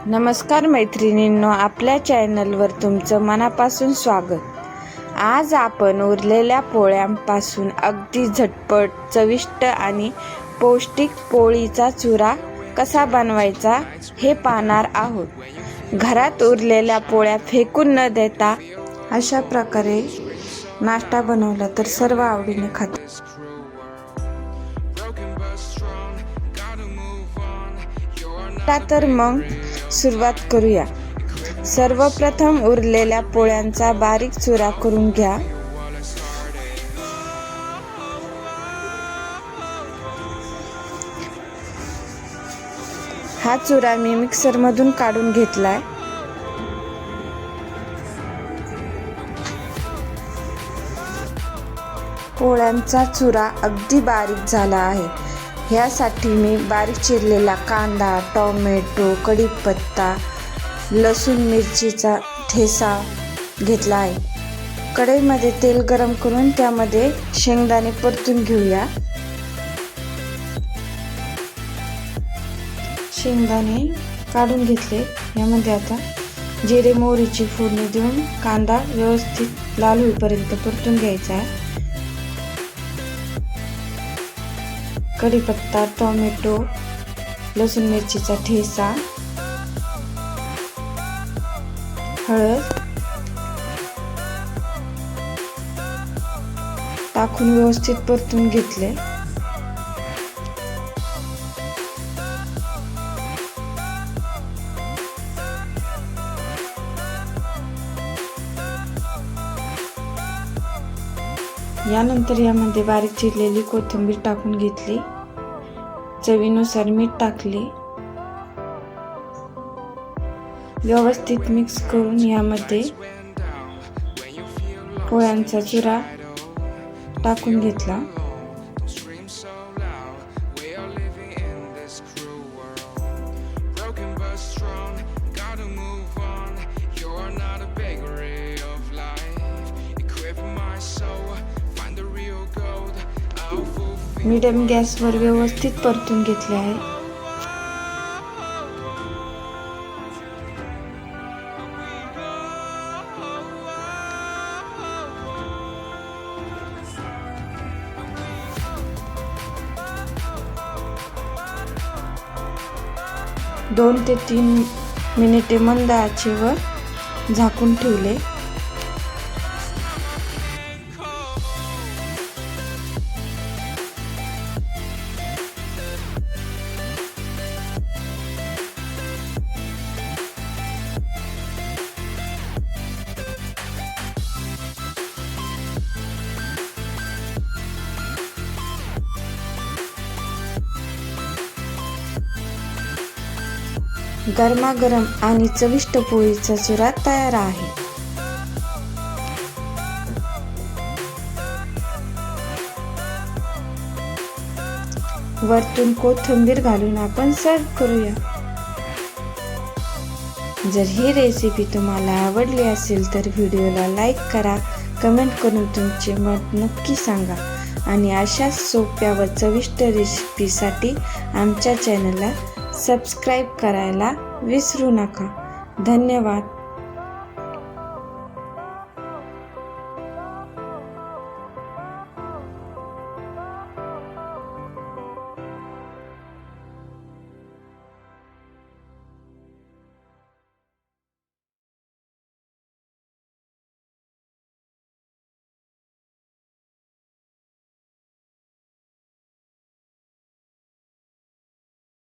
नमस्कार मैत्रिणींनो, आपल्या चॅनलवर तुमचं मनापासून स्वागत. आज आपण उरलेल्या पोळ्यांपासून अगदी झटपट, चविष्ट आणि पौष्टिक पोळीचा चुरा कसा बनवायचा हे पाहणार आहोत. घरात उरलेल्या पोळ्या फेकून न देता अशा प्रकारे नाश्ता बनवला तर सर्व आवडीने खातात. तर मग सुरुवात करूया. सर्वप्रथम उरलेल्या पोळ्यांचा बारीक चुरा करून घ्या. हा चुरा मी मिक्सरमधून काढून घेतलाय. पोळ्यांचा चुरा अगदी बारीक झाला आहे. ह्यासाठी मी बारीक चिरलेला कांदा, टोमॅटो, कढीपत्ता, लसूण मिरचीचा ठेचा घेतला आहे. कढईमध्ये तेल गरम करून त्यामध्ये शेंगदाणे परतून घेऊया. शेंगदाणे काढून घेतले. यामध्ये आता जिरे मोहरीची फोडणी देऊन कांदा व्यवस्थित लाल होईपर्यंत परतून घ्यायचा आहे. कढीपत्ता, टोमॅटो, लसूण मिरचीचा ठेचा, हळद टाकून व्यवस्थित परतून घेतले. यानंतर यामध्ये बारीक चिरलेली कोथिंबीर टाकून घेतली. चवीनुसार मीठ टाकले. व्यवस्थित मिक्स करून यामध्ये पोळ्यांचा चुरा टाकून घेतला. मीडियम गॅसवर व्यवस्थित परतून घेतले आहे. दोन ते 3 मिनिटे मंद आचेवर झाकून ठेवले. गरमागरम आणि चविष्ट पोळीचा चुरा तयार आहे. वरतून कोथिंबीर घालून आपण सर्व करूया. जर ही रेसिपी तुम्हाला आवडली असेल तर व्हिडिओला लाईक करा, कमेंट करून तुमचे मत नक्की सांगा आणि अशाच सोप्या व चविष्ट रेसिपीसाठी आमच्या चॅनलला सबस्क्राईब करायला विसरू नका. धन्यवाद.